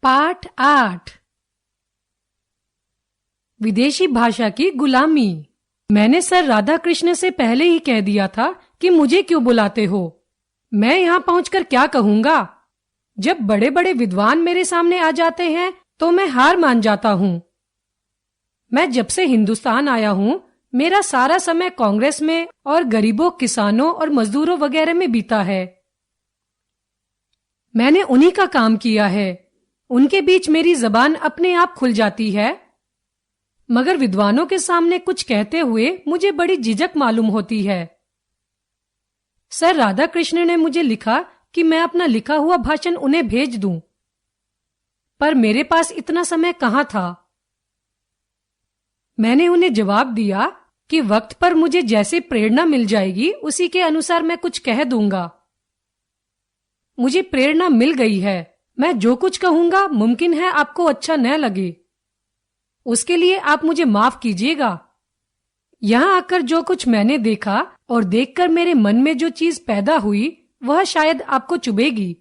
पाठ 8 विदेशी भाषा की गुलामी। मैंने सर राधाकृष्ण से पहले ही कह दिया था कि मुझे क्यों बुलाते हो। मैं यहाँ पहुंचकर क्या कहूंगा? जब बड़े बड़े विद्वान मेरे सामने आ जाते हैं तो मैं हार मान जाता हूँ। मैं जब से हिंदुस्तान आया हूँ मेरा सारा समय कांग्रेस में और गरीबों, किसानों और मजदूरों वगैरह में बीता है। मैंने उन्हीं का काम किया है। उनके बीच मेरी जबान अपने आप खुल जाती है, मगर विद्वानों के सामने कुछ कहते हुए मुझे बड़ी झिझक मालूम होती है। सर राधाकृष्ण ने मुझे लिखा कि मैं अपना लिखा हुआ भाषण उन्हें भेज दूं, पर मेरे पास इतना समय कहाँ था। मैंने उन्हें जवाब दिया कि वक्त पर मुझे जैसे प्रेरणा मिल जाएगी उसी के अनुसार मैं कुछ कह दूंगा। मुझे प्रेरणा मिल गई है। मैं जो कुछ कहूंगा मुमकिन है आपको अच्छा न लगे, उसके लिए आप मुझे माफ कीजिएगा। यहाँ आकर जो कुछ मैंने देखा और देखकर मेरे मन में जो चीज पैदा हुई वह शायद आपको चुभेगी।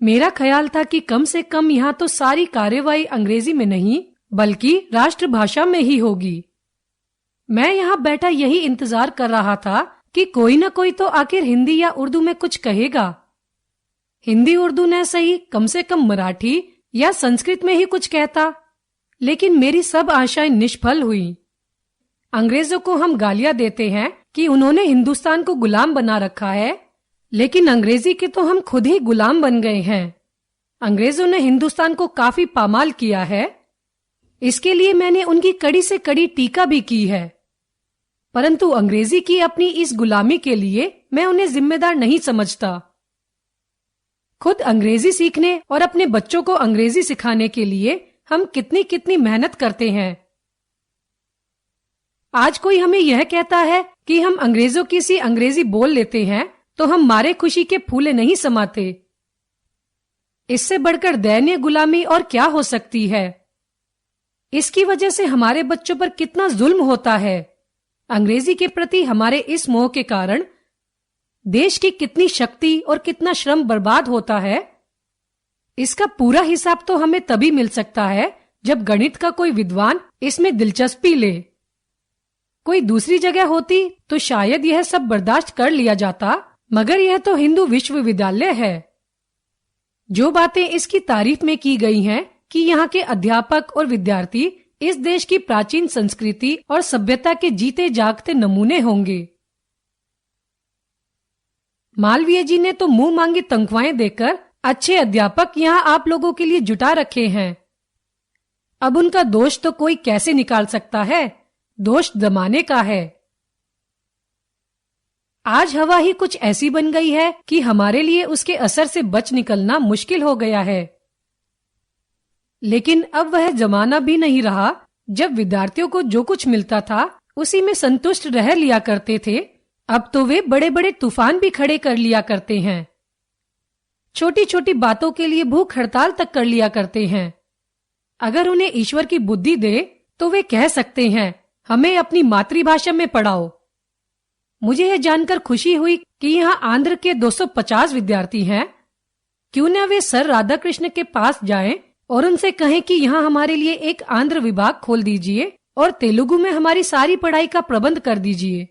मेरा ख्याल था कि कम से कम यहाँ तो सारी कार्यवाही अंग्रेजी में नहीं बल्कि राष्ट्रभाषा में ही होगी। मैं यहाँ बैठा यही इंतजार कर रहा था कि कोई न कोई तो आखिर हिंदी या उर्दू में कुछ कहेगा। हिंदी उर्दू न सही, कम से कम मराठी या संस्कृत में ही कुछ कहता, लेकिन मेरी सब आशाएं निष्फल हुई। अंग्रेजों को हम गालियां देते हैं कि उन्होंने हिंदुस्तान को गुलाम बना रखा है, लेकिन अंग्रेजी के तो हम खुद ही गुलाम बन गए हैं। अंग्रेजों ने हिंदुस्तान को काफी पामाल किया है। इसके लिए मैंने उनकी कड़ी से कड़ी टीका भी की है, परंतु अंग्रेजी की अपनी इस गुलामी के लिए मैं उन्हें जिम्मेदार नहीं समझता। खुद अंग्रेजी सीखने और अपने बच्चों को अंग्रेजी सिखाने के लिए हम कितनी कितनी मेहनत करते हैं। आज कोई हमें यह कहता है कि हम अंग्रेजों की सी अंग्रेजी बोल लेते हैं तो हम मारे खुशी के फूले नहीं समाते। इससे बढ़कर दयनीय गुलामी और क्या हो सकती है। इसकी वजह से हमारे बच्चों पर कितना जुल्म होता है। अंग्रेजी के प्रति हमारे इस मोह के कारण देश की कितनी शक्ति और कितना श्रम बर्बाद होता है। इसका पूरा हिसाब तो हमें तभी मिल सकता है जब गणित का कोई विद्वान इसमें दिलचस्पी ले। कोई दूसरी जगह होती तो शायद यह सब बर्दाश्त कर लिया जाता, मगर यह तो हिंदू विश्वविद्यालय है। जो बातें इसकी तारीफ में की गई हैं कि यहाँ के अध्यापक और विद्यार्थी इस देश की प्राचीन संस्कृति और सभ्यता के जीते जागते नमूने होंगे। मालवीय जी ने तो मुंह मांगी तनख्वाहें देकर अच्छे अध्यापक यहाँ आप लोगों के लिए जुटा रखे हैं। अब उनका दोष तो कोई कैसे निकाल सकता है? दोष जमाने का है। आज हवा ही कुछ ऐसी बन गई है कि हमारे लिए उसके असर से बच निकलना मुश्किल हो गया है। लेकिन अब वह जमाना भी नहीं रहा जब विद्यार्थियों को जो कुछ मिलता था उसी में संतुष्ट रह लिया करते थे। अब तो वे बड़े बड़े तूफान भी खड़े कर लिया करते हैं। छोटी छोटी बातों के लिए भूख हड़ताल तक कर लिया करते हैं। अगर उन्हें ईश्वर की बुद्धि दे तो वे कह सकते हैं हमें अपनी मातृभाषा में पढ़ाओ। मुझे यह जानकर खुशी हुई कि यहाँ आंध्र के 250 विद्यार्थी हैं। क्यों न वे सर राधाकृष्ण के पास जाएं और उनसे कहें कि यहाँ हमारे लिए एक आंध्र विभाग खोल दीजिए और तेलुगु में हमारी सारी पढ़ाई का प्रबंध कर दीजिए।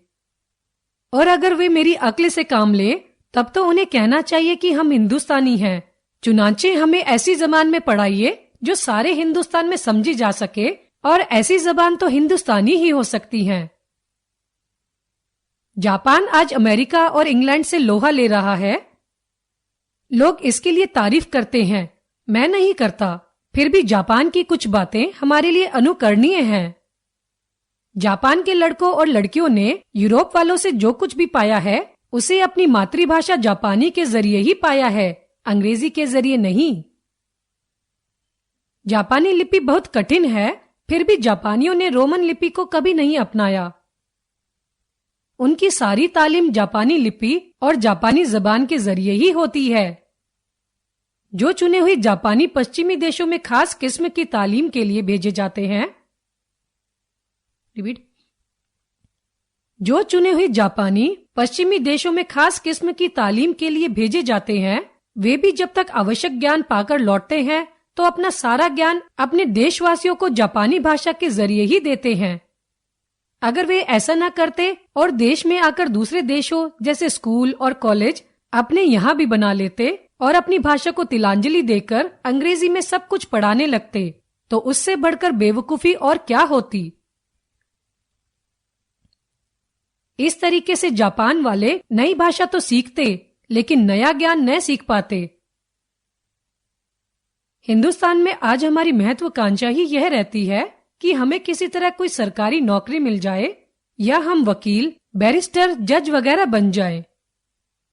और अगर वे मेरी अक्ल से काम ले तब तो उन्हें कहना चाहिए कि हम हिंदुस्तानी हैं, चुनाचे हमें ऐसी जबान में पढ़ाइए जो सारे हिंदुस्तान में समझी जा सके, और ऐसी जबान तो हिंदुस्तानी ही हो सकती है। जापान आज अमेरिका और इंग्लैंड से लोहा ले रहा है। लोग इसके लिए तारीफ करते हैं, मैं नहीं करता। फिर भी जापान की कुछ बातें हमारे लिए अनुकरणीय हैं। जापान के लड़कों और लड़कियों ने यूरोप वालों से जो कुछ भी पाया है उसे अपनी मातृभाषा जापानी के जरिए ही पाया है, अंग्रेजी के जरिए नहीं। जापानी लिपि बहुत कठिन है, फिर भी जापानियों ने रोमन लिपि को कभी नहीं अपनाया। उनकी सारी तालीम जापानी लिपि और जापानी जबान के जरिए ही होती है। जो चुने हुए जापानी पश्चिमी देशों में खास किस्म की तालीम के लिए भेजे जाते हैं। जो चुने हुए जापानी पश्चिमी देशों में खास किस्म की तालीम के लिए भेजे जाते हैं वे भी जब तक आवश्यक ज्ञान पाकर लौटते हैं तो अपना सारा ज्ञान अपने देशवासियों को जापानी भाषा के जरिए ही देते हैं। अगर वे ऐसा न करते और देश में आकर दूसरे देशों जैसे स्कूल और कॉलेज अपने यहाँ भी बना लेते और अपनी भाषा को तिलांजलि देकर अंग्रेजी में सब कुछ पढ़ाने लगते, तो उससे बढ़कर बेवकूफी और क्या होती। इस तरीके से जापान वाले नई भाषा तो सीखते लेकिन नया ज्ञान न सीख पाते। हिंदुस्तान में आज हमारी महत्वाकांक्षा ही यह रहती है कि हमें किसी तरह कोई सरकारी नौकरी मिल जाए या हम वकील, बैरिस्टर, जज वगैरह बन जाएं।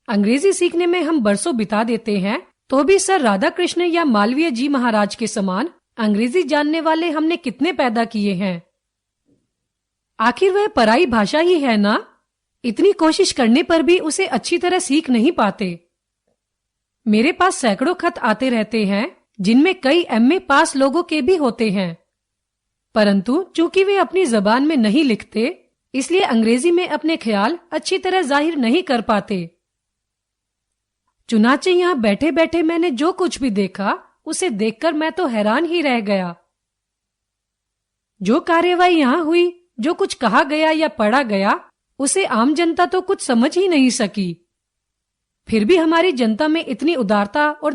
अंग्रेजी सीखने में हम बरसों बिता देते हैं, तो भी सर राधाकृष्ण या मालवीय जी महाराज के समान अंग्रेजी जानने वाले हमने कितने पैदा किए हैं। आखिर वह पराई भाषा ही है ना, इतनी कोशिश करने पर भी उसे अच्छी तरह सीख नहीं पाते। मेरे पास सैकड़ों खत आते रहते हैं जिनमें कई एमए पास लोगों के भी होते हैं, परंतु चूंकि वे अपनी जबान में नहीं लिखते इसलिए अंग्रेजी में अपने ख्याल अच्छी तरह जाहिर नहीं कर पाते। चुनाचे यहाँ बैठे बैठे मैंने जो कुछ भी देखा उसे देखकर मैं तो हैरान ही रह गया। जो कार्यवाही यहाँ हुई, जो कुछ कहा गया या पढ़ा गया, उसे आम जनता तो कुछ समझ ही नहीं सकी। फिर भी हमारी जनता में इतनी उदारता और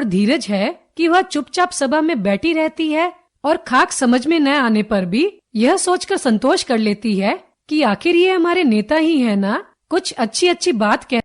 धीरज है कि वह चुपचाप सभा में बैठी रहती है और खाक समझ में न आने पर भी यह सोचकर संतोष कर लेती है कि आखिर ये हमारे नेता ही है ना, कुछ अच्छी अच्छी बात कह